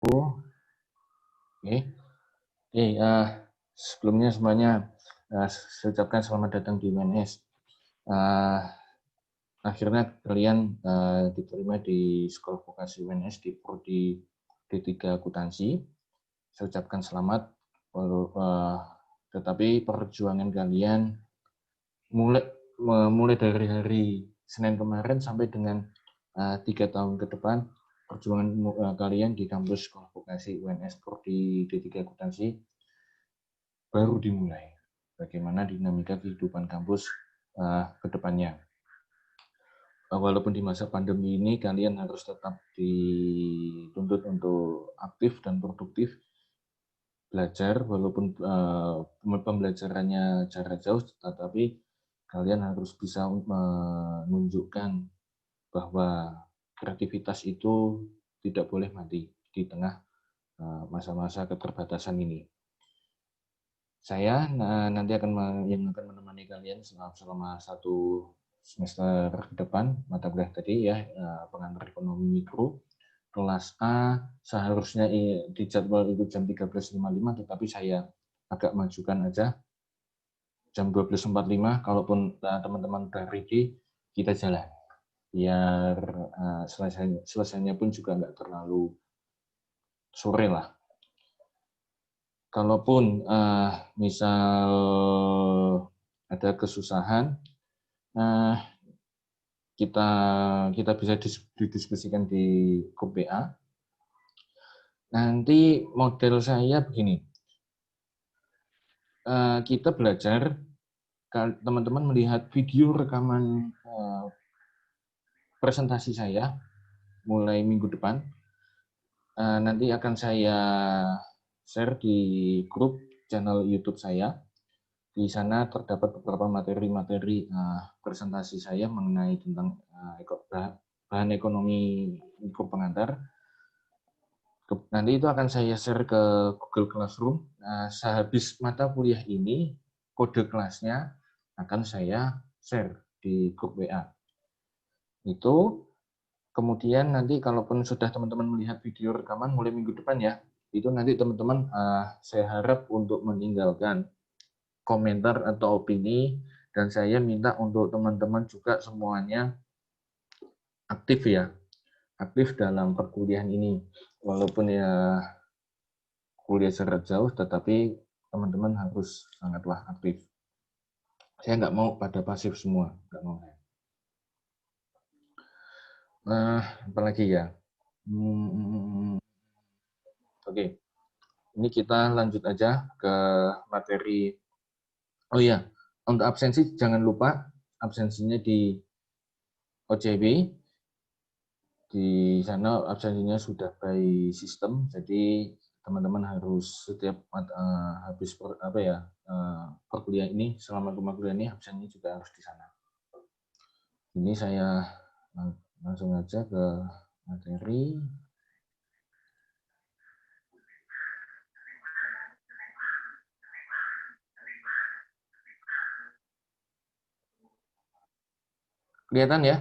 Oke, sebelumnya semuanya saya ucapkan selamat datang di UNS. Akhirnya kalian diterima di Sekolah Vokasi UNS di Prodi D3 Akuntansi. Saya ucapkan selamat, tetapi perjuangan kalian mulai dari hari Senin kemarin sampai dengan 3 tahun ke depan, perjuangan kalian di kampus Sekolah Vokasi UNS Prodi D3 Akuntansi baru dimulai. Bagaimana dinamika kehidupan kampus ke depannya. Walaupun di masa pandemi ini kalian harus tetap dituntut untuk aktif dan produktif belajar, walaupun pembelajarannya jarak jauh, tetapi kalian harus bisa menunjukkan bahwa kreativitas itu tidak boleh mati di tengah masa-masa keterbatasan ini. Saya nanti akan menemani kalian selama 1 semester ke depan, mata kuliah tadi ya, pengantar ekonomi mikro. Kelas A seharusnya di jadwal itu jam 13.55, tetapi saya agak majukan aja jam 12.45. Kalaupun teman-teman udah ready, kita jalan. Biar selesainya pun juga nggak terlalu sore lah. Kalaupun misal ada kesusahan, kita bisa didiskusikan di grup WA. Nanti model saya begini, kita belajar, teman-teman melihat video rekaman presentasi saya mulai minggu depan. Nanti akan saya share di grup channel YouTube saya. Di sana terdapat beberapa materi-materi presentasi saya mengenai tentang bahan ekonomi mikro pengantar. Nanti itu akan saya share ke Google Classroom. Sehabis mata kuliah ini, kode kelasnya akan saya share di grup WA. Itu kemudian nanti kalaupun sudah teman-teman melihat video rekaman mulai minggu depan ya, itu nanti teman-teman saya harap untuk meninggalkan komentar atau opini, dan saya minta untuk teman-teman juga semuanya aktif ya, aktif dalam perkuliahan ini. Walaupun ya kuliah jarak jauh, tetapi teman-teman harus sangatlah aktif. Saya nggak mau pada pasif semua, nggak mau. Apalagi ya. Oke, ini kita lanjut aja ke materi. Oh iya, untuk absensi jangan lupa absensinya di OJB. Di sana absensinya sudah by system, jadi teman-teman harus setiap habis perkuliahan ini, selama kuliah ini absennya juga harus di sana. Ini saya langsung aja ke materi. Kelihatan ya?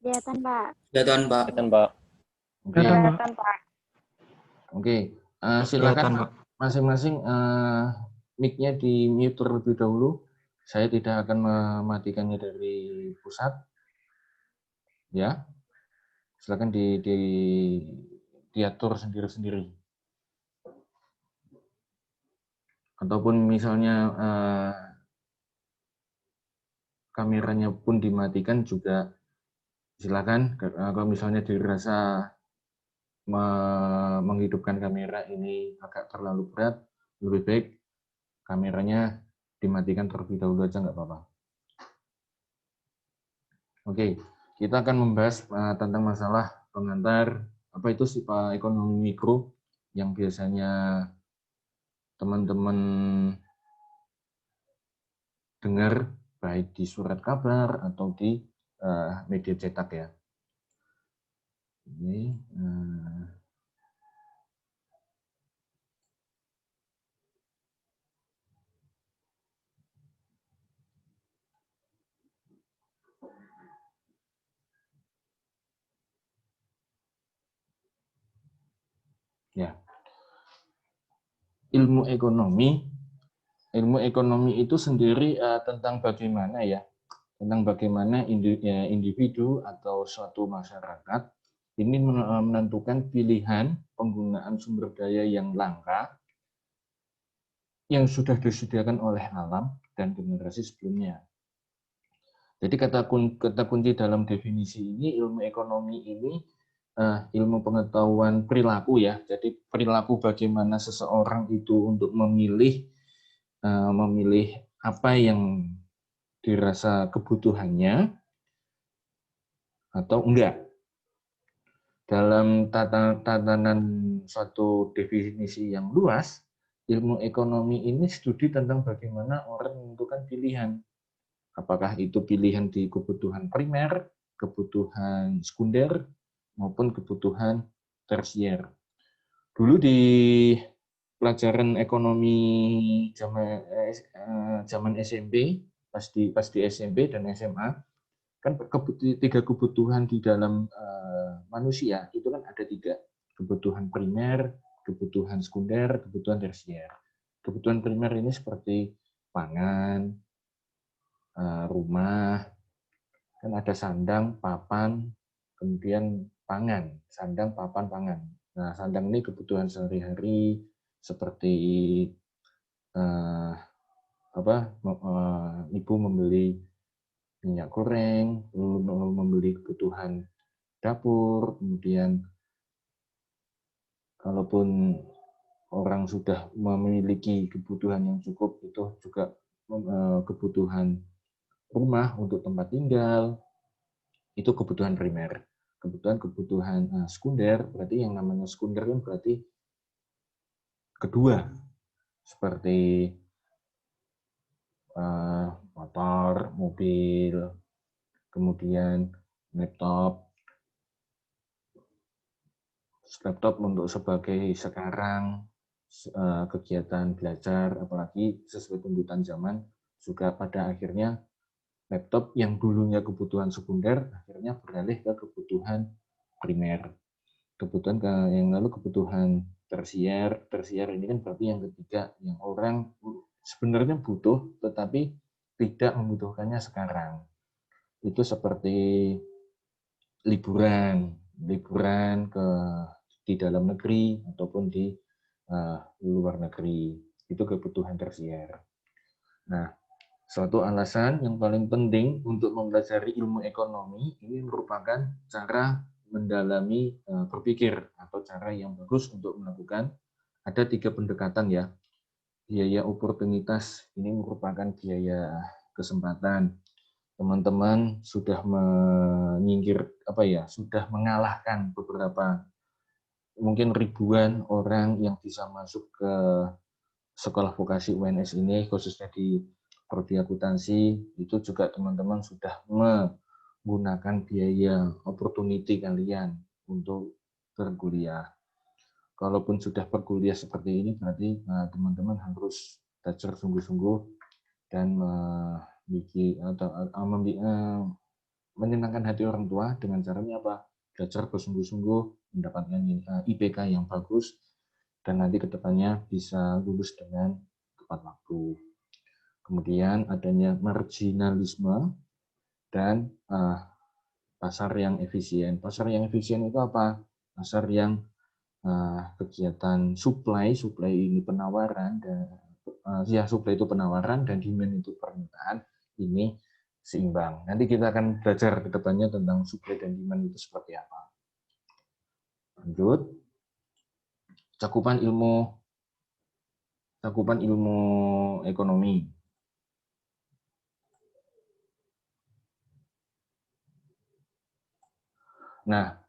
Kelihatan, Pak. Kelihatan, Pak. Oke. Kelihatan, Pak. Oke, silakan masing-masing mic-nya di mute terlebih dahulu. Saya tidak akan mematikannya dari pusat. Ya, silakan diatur sendiri-sendiri. Ataupun misalnya kameranya pun dimatikan juga silakan. Kalau misalnya dirasa menghidupkan kamera ini agak terlalu berat, lebih baik kameranya dimatikan terlebih dahulu aja, nggak apa-apa. Oke, kita akan membahas tentang masalah pengantar, apa itu sifat ekonomi mikro yang biasanya teman-teman dengar baik di surat kabar atau di media cetak ya. Ini Ya, ilmu ekonomi itu sendiri tentang bagaimana ya, tentang bagaimana individu atau suatu masyarakat ini menentukan pilihan penggunaan sumber daya yang langka yang sudah disediakan oleh alam dan generasi sebelumnya. Jadi kata kunci dalam definisi ini, ilmu ekonomi ini ilmu pengetahuan perilaku ya. Jadi perilaku bagaimana seseorang itu untuk memilih apa yang dirasa kebutuhannya atau enggak. Dalam tatanan suatu definisi yang luas, ilmu ekonomi ini studi tentang bagaimana orang menentukan pilihan. Apakah itu pilihan di kebutuhan primer, kebutuhan sekunder, maupun kebutuhan tersier. Dulu di pelajaran ekonomi zaman SMP, pas di SMP dan SMA, kan tiga kebutuhan di dalam manusia itu kan ada tiga, kebutuhan primer, kebutuhan sekunder, kebutuhan tersier. Kebutuhan primer ini seperti pangan, rumah, kan ada sandang, papan, kemudian pangan, sandang, papan, pangan. Nah, sandang ini kebutuhan sehari-hari seperti ibu membeli minyak goreng, membeli kebutuhan dapur, kemudian kalaupun orang sudah memiliki kebutuhan yang cukup, itu juga kebutuhan rumah untuk tempat tinggal, itu kebutuhan primer. Kebutuhan sekunder, berarti yang namanya sekunder kan berarti kedua, seperti motor, mobil, kemudian laptop untuk sebagai sekarang kegiatan belajar, apalagi sesuai tuntutan zaman, juga pada akhirnya laptop yang dulunya kebutuhan sekunder akhirnya beralih ke kebutuhan primer. Kebutuhan tersier ini kan berarti yang ketiga, yang orang sebenarnya butuh tetapi tidak membutuhkannya sekarang. Itu seperti liburan di dalam negeri ataupun di luar negeri. Itu kebutuhan tersier. Nah, suatu alasan yang paling penting untuk mempelajari ilmu ekonomi ini merupakan cara mendalami berpikir atau cara yang bagus untuk melakukan. Ada 3 pendekatan ya. Biaya oportunitas ini merupakan biaya kesempatan. Teman-teman sudah sudah mengalahkan beberapa, mungkin ribuan orang yang bisa masuk ke sekolah vokasi UNS ini, khususnya di prodi akuntansi. Itu juga teman-teman sudah menggunakan biaya opportunity kalian untuk berkuliah. Kalaupun sudah berkuliah seperti ini, berarti teman-teman harus belajar sungguh-sungguh dan menyenangkan hati orang tua dengan caranya apa? Belajar bersungguh-sungguh, mendapatkan IPK yang bagus, dan nanti kedepannya bisa lulus dengan tepat waktu. Kemudian adanya marginalisme dan pasar yang efisien. Pasar yang efisien itu apa? Pasar yang kegiatan supply ini penawaran, dan supply itu penawaran dan demand itu permintaan, ini seimbang. Nanti kita akan belajar ke depannya tentang supply dan demand itu seperti apa. Lanjut. Cakupan ilmu ekonomi. Nah,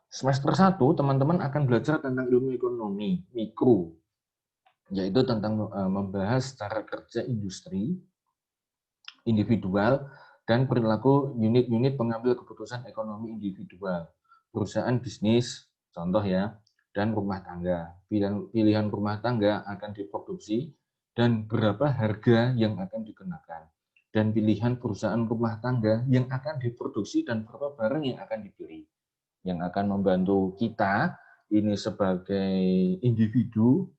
semester 1 teman-teman akan belajar tentang ilmu ekonomi mikro, yaitu tentang membahas cara kerja industri, individual, dan perilaku unit-unit pengambil keputusan ekonomi individual, perusahaan bisnis, contoh ya, dan rumah tangga. Pilihan rumah tangga akan diproduksi dan berapa harga yang akan dikenakan. Dan pilihan perusahaan rumah tangga yang akan diproduksi dan berapa barang yang akan dibeli. Yang akan membantu kita ini sebagai individu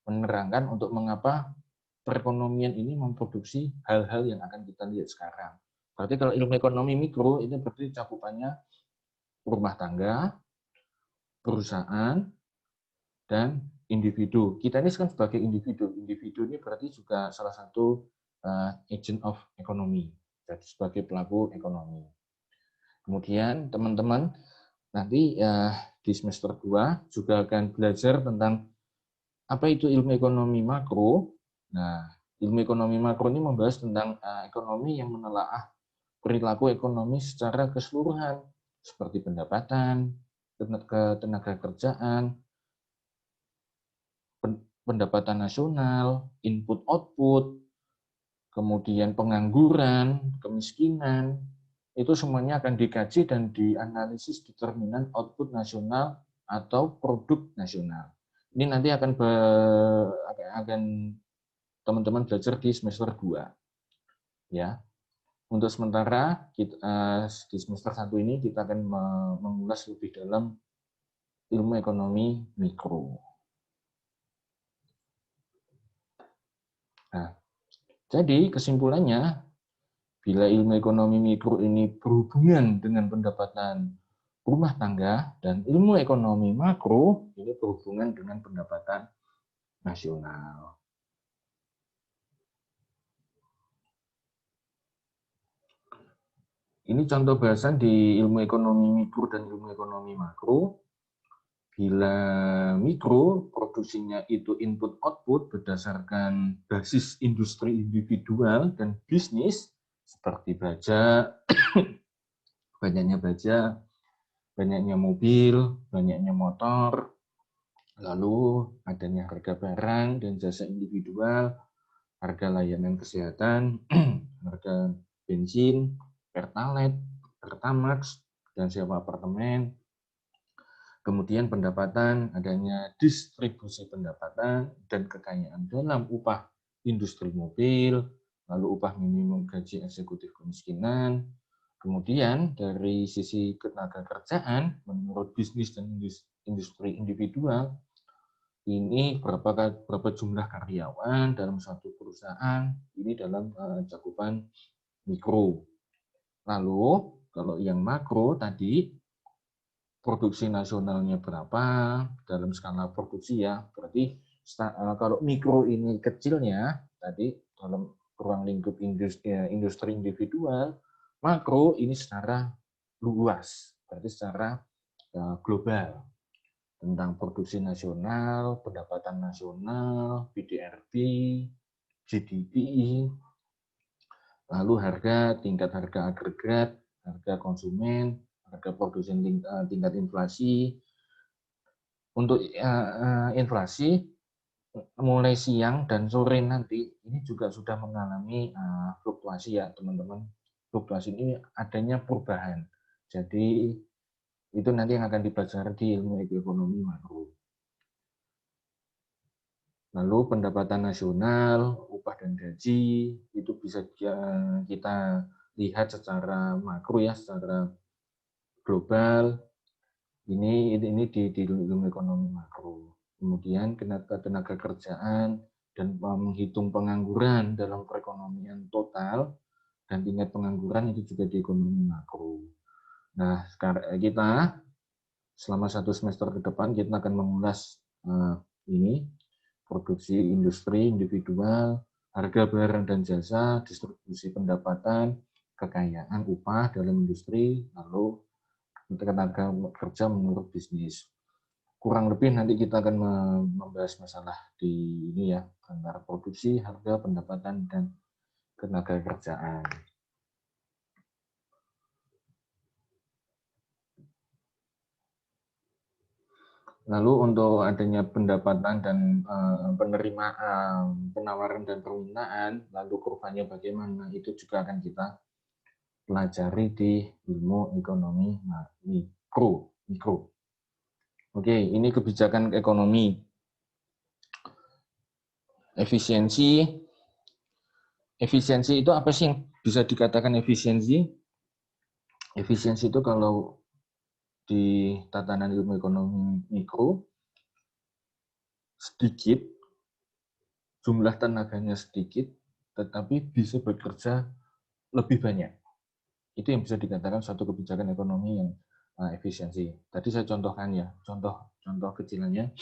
menerangkan untuk mengapa perekonomian ini memproduksi hal-hal yang akan kita lihat sekarang. Berarti kalau ilmu ekonomi mikro itu berarti cakupannya rumah tangga, perusahaan, dan individu. Kita ini kan sebagai individu. Individu ini berarti juga salah satu agent of economy, jadi sebagai pelaku ekonomi. Kemudian teman-teman nanti di semester 2 juga akan belajar tentang apa itu ilmu ekonomi makro. Nah, ilmu ekonomi makro ini membahas tentang ekonomi yang menelaah perilaku ekonomi secara keseluruhan, seperti pendapatan, tenaga kerjaan, pendapatan nasional, input-output, kemudian pengangguran, kemiskinan, itu semuanya akan dikaji dan dianalisis determinan output nasional atau produk nasional. Ini nanti akan teman-teman belajar di semester 2. Ya. Untuk sementara di semester 1 ini kita akan mengulas lebih dalam ilmu ekonomi mikro. Nah, jadi kesimpulannya, bila ilmu ekonomi mikro ini berhubungan dengan pendapatan rumah tangga dan ilmu ekonomi makro ini berhubungan dengan pendapatan nasional. Ini contoh bahasan di ilmu ekonomi mikro dan ilmu ekonomi makro. Bila mikro, produksinya itu input-output berdasarkan basis industri individual dan bisnis, seperti baja, banyaknya baja, banyaknya mobil, banyaknya motor, lalu adanya harga barang dan jasa individual, harga layanan kesehatan, harga bensin, pertalite, pertamax, dan sewa apartemen. Kemudian pendapatan, adanya distribusi pendapatan dan kekayaan dalam upah industri mobil, lalu upah minimum gaji eksekutif kemiskinan. Kemudian dari sisi ketenaga kerjaan, menurut bisnis dan industri individual, ini berapa jumlah karyawan dalam suatu perusahaan, ini dalam cakupan mikro. Lalu kalau yang makro tadi, produksi nasionalnya berapa dalam skala produksi ya, berarti kalau mikro ini kecilnya tadi dalam ruang lingkup industri individual, makro ini secara luas, berarti secara global tentang produksi nasional, pendapatan nasional, PDRB, GDP, lalu tingkat harga agregat, harga konsumen, harga produksi tingkat inflasi. Untuk inflasi mulai siang dan sore nanti ini juga sudah mengalami fluktuasi ya teman-teman. Fluktuasi ini adanya perubahan. Jadi itu nanti yang akan dipelajari di ilmu ekonomi makro. Lalu pendapatan nasional, upah dan gaji itu bisa kita lihat secara makro ya, secara global. Ini di ilmu ekonomi makro. Kemudian tenaga kerjaan dan menghitung pengangguran dalam perekonomian total dan tingkat pengangguran itu juga di ekonomi makro. Nah, sekarang kita selama 1 semester ke depan kita akan mengulas ini produksi industri individual, harga barang dan jasa, distribusi pendapatan, kekayaan upah dalam industri, lalu tenaga kerja menurut bisnis. Kurang lebih nanti kita akan membahas masalah di ini ya, antara produksi, harga, pendapatan, dan tenaga kerjaan. Lalu untuk adanya pendapatan dan penerimaan, penawaran dan permintaan, lalu kurvanya bagaimana, itu juga akan kita pelajari di ilmu ekonomi mikro. Oke, ini kebijakan ekonomi. Efisiensi itu apa sih yang bisa dikatakan efisiensi? Efisiensi itu kalau di tatanan ilmu ekonomi mikro sedikit, jumlah tenaganya sedikit, tetapi bisa bekerja lebih banyak. Itu yang bisa dikatakan suatu kebijakan ekonomi yang efisiensi. Tadi saya contohkan ya, contoh kecilannya,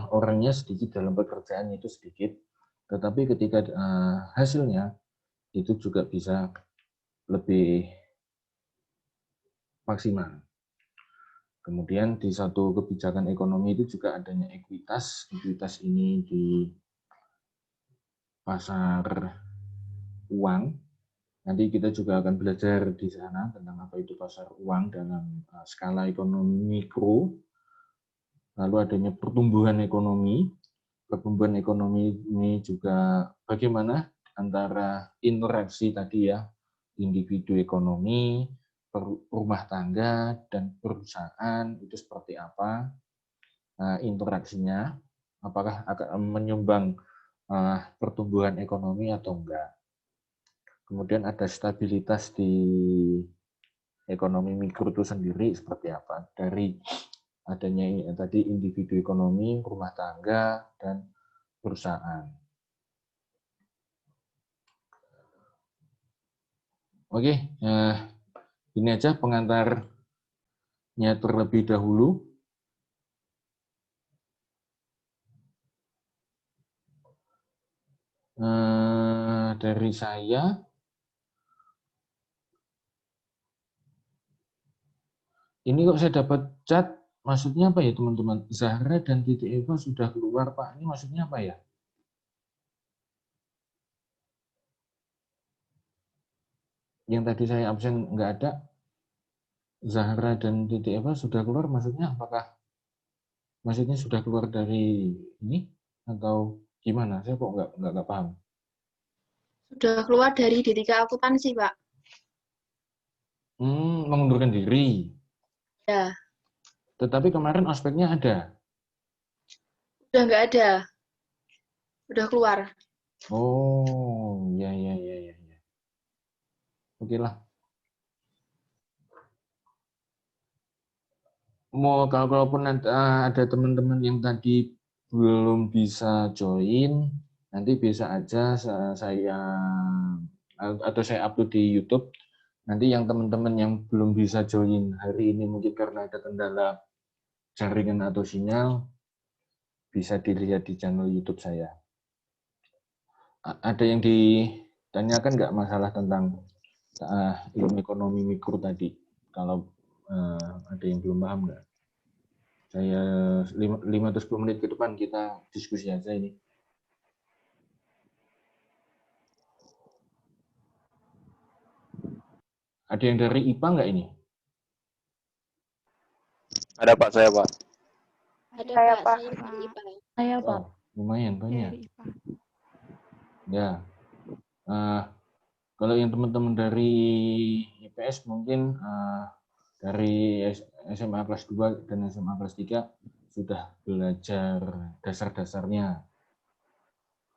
orangnya sedikit dalam pekerjaannya itu sedikit, tetapi ketika hasilnya itu juga bisa lebih maksimal. Kemudian di satu kebijakan ekonomi itu juga adanya ekuitas. Ekuitas ini di pasar uang. Nanti kita juga akan belajar di sana tentang apa itu pasar uang dalam skala ekonomi mikro. Lalu adanya pertumbuhan ekonomi. Pertumbuhan ekonomi ini juga bagaimana antara interaksi tadi ya, individu ekonomi, rumah tangga, dan perusahaan itu seperti apa interaksinya, apakah akan menyumbang pertumbuhan ekonomi atau enggak. Kemudian ada stabilitas di ekonomi mikro itu sendiri seperti apa, dari adanya tadi individu ekonomi, rumah tangga, dan perusahaan. Oke, ini aja pengantarnya terlebih dahulu. Dari saya, ini kok saya dapat chat, maksudnya apa ya teman-teman? Zahra dan Titi Eva sudah keluar Pak, ini maksudnya apa ya? Yang tadi saya absen nggak ada, Zahra dan Titi Eva sudah keluar, maksudnya apakah maksudnya sudah keluar dari ini atau gimana? Saya kok nggak paham. Sudah keluar dari D3 akuntansi, Pak. Mengundurkan diri. Ya. Tetapi kemarin ospeknya ada. Udah nggak ada. Udah keluar. Oh, ya. Oke lah. Kalaupun ada teman-teman yang tadi belum bisa join, nanti bisa aja saya upload di YouTube. Nanti yang teman-teman yang belum bisa join hari ini mungkin karena ada kendala jaringan atau sinyal, bisa dilihat di channel YouTube saya. Ada yang ditanyakan nggak masalah tentang ilmu ekonomi mikro tadi? Kalau ada yang belum paham nggak? Saya 5 atau 10 menit ke depan kita diskusi aja ini. Ada yang dari IPA nggak ini? Ada Pak, saya Pak. Ada Saya, Pak, Pak. saya dari IPA. Saya, Pak. Oh, lumayan banyak. Ya. Kalau yang teman-teman dari IPS mungkin dari SMA kelas 2 dan SMA kelas 3 sudah belajar dasar-dasarnya.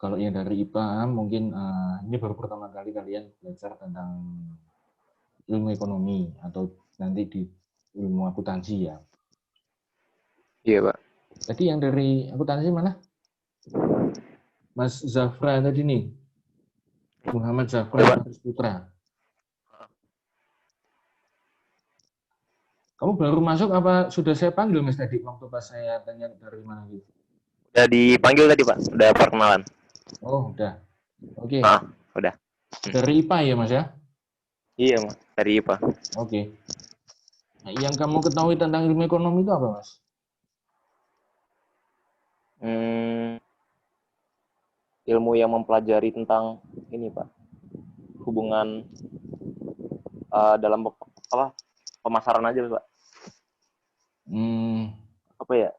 Kalau yang dari IPA mungkin ini baru pertama kali kalian belajar tentang ilmu ekonomi atau nanti di ilmu akuntansi ya. Iya Pak. Tadi yang dari akuntansi mana? Mas Zafra tadi nih. Muhammad Zafra Putra. Kamu baru masuk apa sudah saya panggil Mas tadi waktu pas saya tanya dari mana gitu? Udah dipanggil tadi Pak, udah perkenalan. Oh, udah. Oke. Udah. Dari IPA ya Mas ya? Iya Mas, dari IPA. Oke. Nah, yang kamu ketahui tentang ilmu ekonomi itu apa Mas? Ilmu yang mempelajari tentang ini Pak, hubungan dalam pemasaran aja Pak. Apa ya?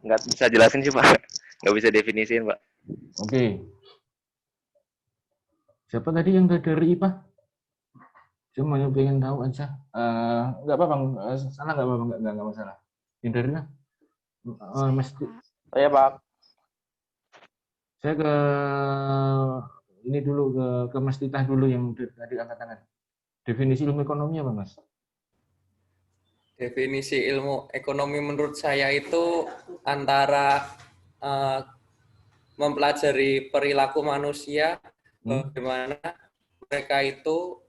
Nggak bisa jelasin sih Pak, nggak bisa definisiin Pak. Oke. Siapa tadi yang dari IPA? Cuma yang pengen tahu aja. Nggak apa-apa, salah nggak apa-apa, nggak masalah. Yang dari mana? Mas. Saya Pak. Saya ke ini dulu ke Mas Titah dulu yang tadi angkat tangan. Definisi ilmu ekonomi apa, Mas? Definisi ilmu ekonomi menurut saya itu antara mempelajari perilaku manusia, bagaimana mereka itu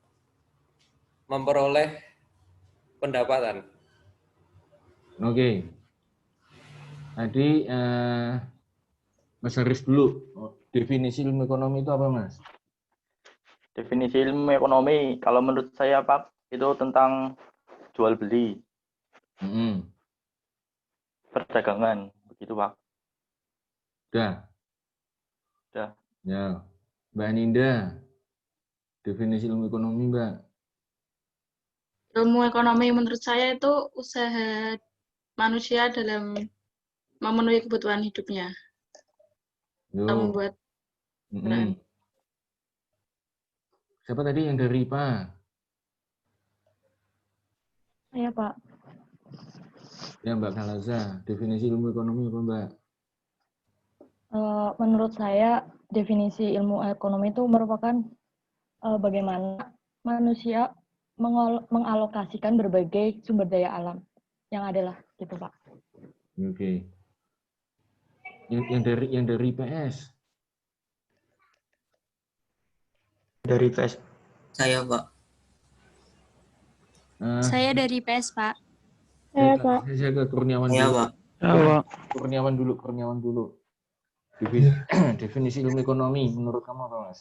memperoleh pendapatan. Oke. Tadi Mas Haris dulu. Definisi ilmu ekonomi itu apa, Mas? Definisi ilmu ekonomi, kalau menurut saya Pak, itu tentang jual beli, perdagangan, begitu Pak. Udah. Udah. Ya. Mbak Ninda, definisi ilmu ekonomi, Mbak. Ilmu ekonomi menurut saya itu usaha manusia dalam memenuhi kebutuhan hidupnya. Atau membuat Siapa tadi yang dari IPA? Saya, Pak. Ya, Mbak Kalaza. Definisi ilmu ekonomi apa, Mbak? Menurut saya, definisi ilmu ekonomi itu merupakan bagaimana manusia mengalokasikan berbagai sumber daya alam yang adalah gitu, Pak. Oke. Yang dari PS. Dari PS. Saya, Pak. saya dari PS, Pak. Saya, Pak. Saya ke Kurniawan Saya, dulu. Pak. Kurniawan dulu. Definisi ilmu ekonomi menurut kamu apa, Mas?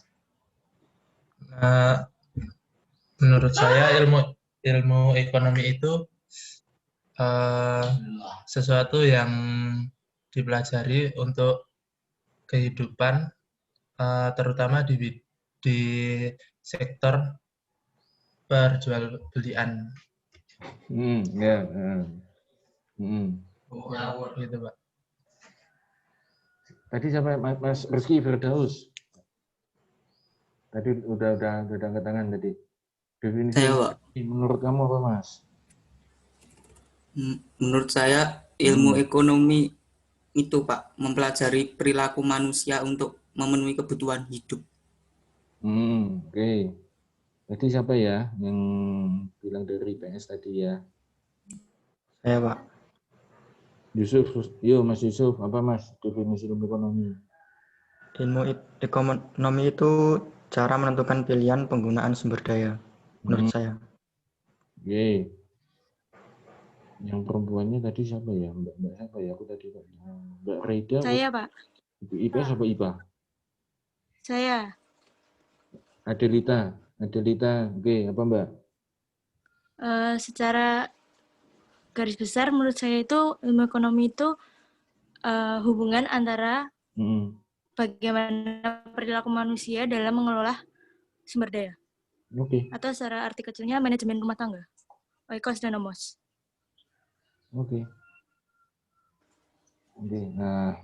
Menurut saya ilmu ekonomi itu sesuatu yang dipelajari untuk kehidupan, terutama di sektor perjualbelian. Ya. Gitu, Pak. Tadi sampai Mas Rizky Firdaus. Tadi udah angkat tangan tadi. Definisi Saya, Pak. menurut kamu apa, Mas? Menurut saya ilmu ekonomi itu, Pak, mempelajari perilaku manusia untuk memenuhi kebutuhan hidup. Oke. Tadi siapa ya yang bilang dari PS tadi ya? Saya Pak. Yusuf, Mas Yusuf, apa Mas definisi ilmu ekonomi? Ilmu ekonomi itu cara menentukan pilihan penggunaan sumber daya, menurut saya. Oke. Yang perempuannya tadi siapa ya? Mbak siapa ya? Aku tadi Mbak Reda. Saya, Pak. Ibu IPS apa IPA? Saya. Adelita. Oke, apa Mbak? Secara garis besar menurut saya itu ilmu ekonomi itu hubungan antara bagaimana perilaku manusia dalam mengelola sumber daya. Oke. Atau secara arti kecilnya manajemen rumah tangga. Oikos dan Omos. Oke. Nah,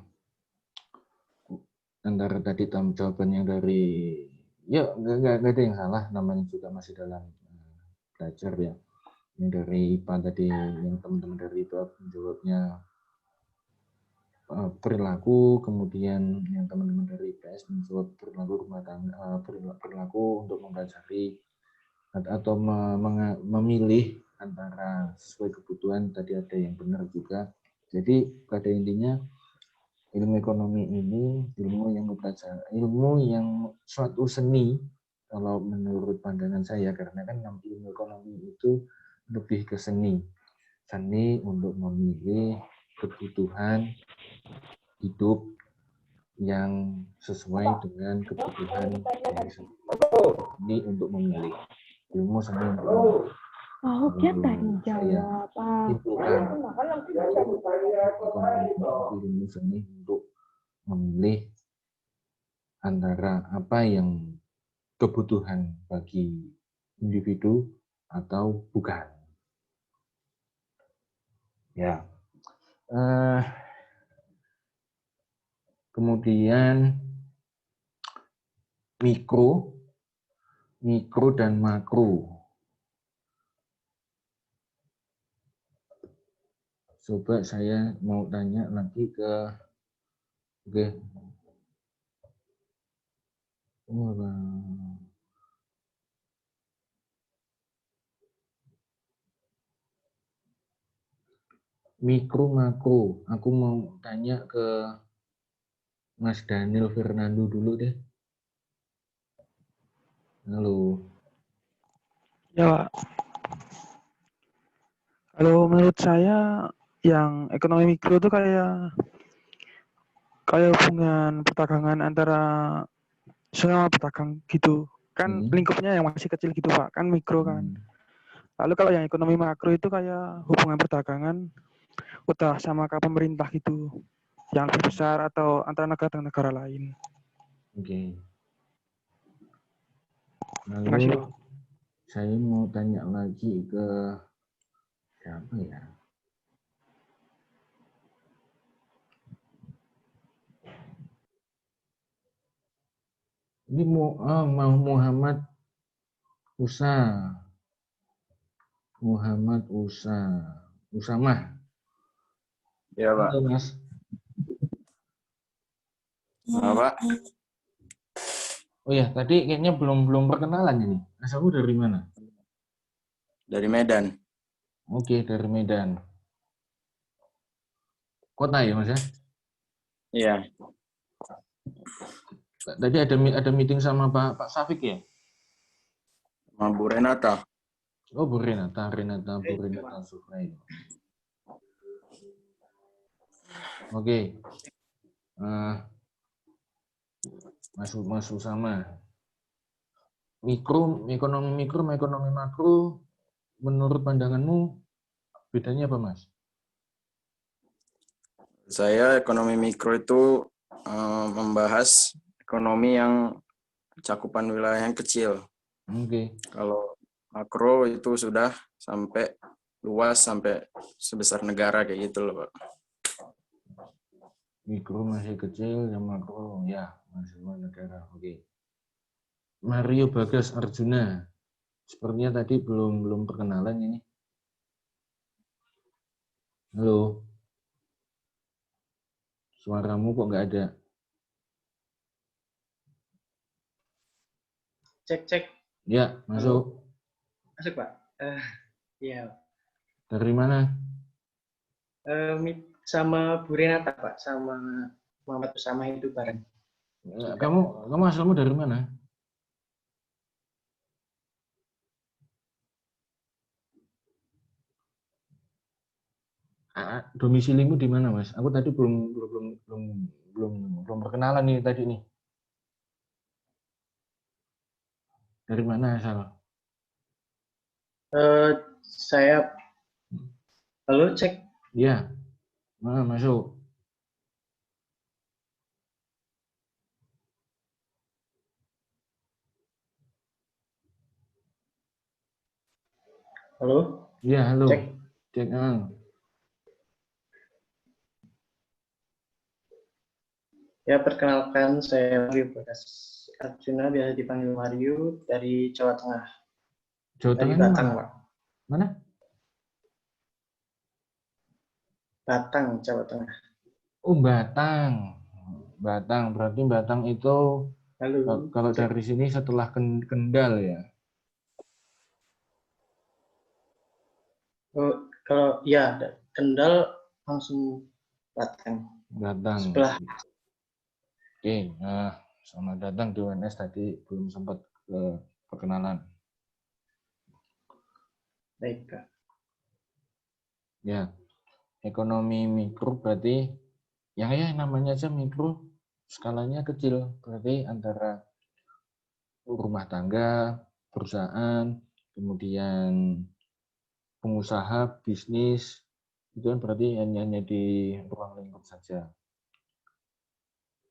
antara tadi jawaban yang dari, ya nggak ada yang salah, namanya juga masih dalam belajar ya. Yang dari IPA tadi, yang teman-teman dari IPA menjawabnya perilaku, kemudian yang teman-teman dari IPS menjawab perilaku rumah tangga, perilaku untuk mempelajari atau memilih antara sesuai kebutuhan. Tadi ada yang benar juga. Jadi pada intinya ilmu ekonomi ini ilmu yang suatu seni kalau menurut pandangan saya, karena kan ilmu ekonomi itu lebih ke seni untuk memilih kebutuhan hidup yang sesuai dengan kebutuhan ini untuk memilih ilmu seni untuk memilih. Dia tadi jawab. Ilmu seni untuk memilih antara apa yang kebutuhan bagi individu atau bukan. Ya. Kemudian mikro dan makro. Coba saya mau tanya lagi ke Wah. Mikro makro. Aku mau tanya ke Mas Daniel Fernando dulu deh. Halo. Ya, Pak. Kalau menurut saya yang ekonomi mikro itu kayak hubungan perdagangan antara sesama pedagang gitu. Kan lingkupnya yang masih kecil gitu, Pak. Kan mikro kan. Lalu kalau yang ekonomi makro itu kayak hubungan perdagangan udah sama ke pemerintah gitu. Yang lebih besar atau antara negara dengan negara lain. Oke. Terima kasih, Lalu Pak. saya mau tanya lagi ke siapa ya? Ini Muhammad Usamah. Ya, Pak. Halo, Mas. Pak. Oh ya, tadi kayaknya belum perkenalan ini. Asalmu dari mana? Dari Medan. Oke, dari Medan. Kota ya, Mas ya? Iya. Tadi ada meeting sama Pak Safik ya? Sama Bu Renata. Oh, Bu Renata Sufrain. Oke. Mas Usama. Ekonomi mikro, ekonomi makro, menurut pandanganmu bedanya apa, Mas? Saya ekonomi mikro itu membahas ekonomi yang cakupan wilayah yang kecil. Oke. Kalau makro itu sudah sampai luas, sampai sebesar negara kayak gitu loh, Pak. Mikro masih kecil, yang makro ya masih negara. Oke. Mario Bagas Arjuna. Sepertinya tadi belum perkenalan ini. Halo. Suaramu kok nggak ada? Cek. Ya, masuk. Masuk, Pak. Iya. Dari mana? Sama Bu Renata, Pak. Sama Muhammad Usama itu bareng. Kamu asalmu dari mana? Domisilimu di mana, Mas? Aku tadi belum perkenalan nih tadi nih. Dari mana asal? Saya halo, cek. Iya. Masuk. Halo. Iya, halo. Cek. Ya, perkenalkan saya Mario Bagas Arjuna, biasa dipanggil Mario, dari Jawa Tengah. Jawa Tengah dari Batang, Pak. Mana? Batang, Jawa Tengah. Oh, Batang. Berarti Batang itu halo. Kalau dari sini setelah Kendal ya? Oh, kalau ya Kendal langsung Batang. Sebelah. Oke, selamat datang di UNS, tadi belum sempat perkenalan. Baik, Kak. Ya, ekonomi mikro berarti ya namanya aja mikro, skalanya kecil, berarti antara rumah tangga, perusahaan, kemudian pengusaha, bisnis, itu kan berarti hanya di ruang lingkup saja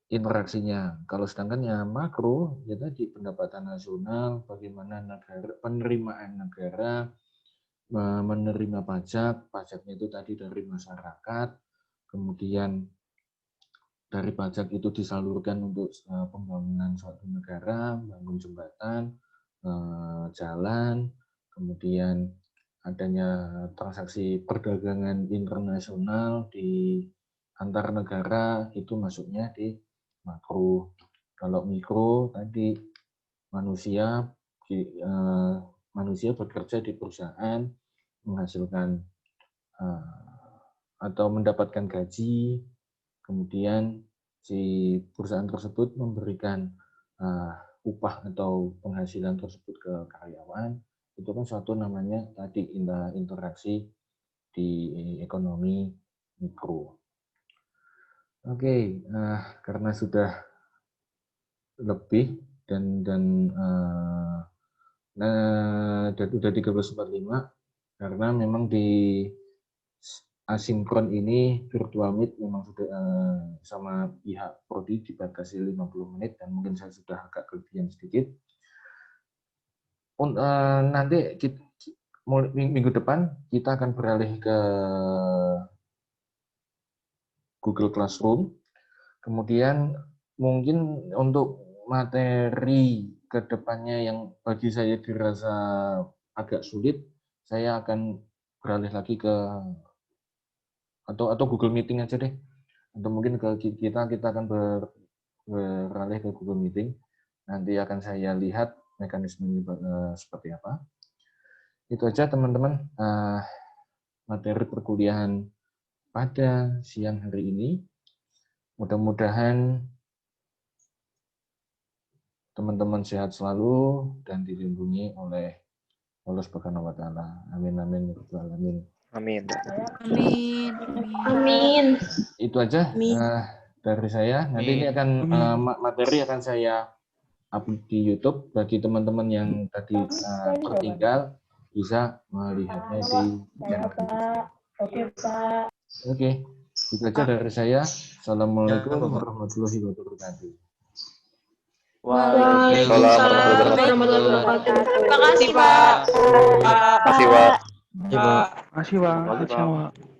interaksinya. Kalau sedangkan yang makro, ya tadi pendapatan nasional, bagaimana penerimaan negara, menerima pajaknya itu tadi dari masyarakat, kemudian dari pajak itu disalurkan untuk pembangunan suatu negara, bangun jembatan, jalan, kemudian adanya transaksi perdagangan internasional di antar negara, itu masuknya di makro. Kalau mikro tadi manusia bekerja di perusahaan, menghasilkan atau mendapatkan gaji, kemudian si perusahaan tersebut memberikan upah atau penghasilan tersebut ke karyawan, itu kan suatu namanya tadi interaksi di ekonomi mikro. Oke, karena sudah lebih dan sudah 13.45, karena memang di asinkron ini virtual meet memang sudah sama pihak prodi dibatasi 50 menit dan mungkin saya sudah agak kelebihan sedikit. Nanti minggu depan kita akan beralih ke Google Classroom. Kemudian mungkin untuk materi ke depannya yang bagi saya dirasa agak sulit, saya akan beralih lagi ke atau Google Meeting aja deh. Atau mungkin kita akan beralih ke Google Meeting. Nanti akan saya lihat mekanismenya seperti apa. Itu aja teman-teman materi perkuliahan pada siang hari ini. Mudah-mudahan teman-teman sehat selalu dan dilindungi oleh Allah Subhanahu wa taala. Amin amin ya rabbal alamin. Amin. Amin. Amin. Itu aja dari saya. Nanti ini akan materi akan saya upload di YouTube bagi teman-teman yang tadi tertinggal bisa melihatnya di channel. Oke, Pak. Oke, itu aja dari saya. Assalamualaikum warahmatullahi wabarakatuh. Waalaikumsalam warahmatullahi wabarakatuh. Terima kasih, Pak. Terima kasih, Pak. Terima kasih, Pak.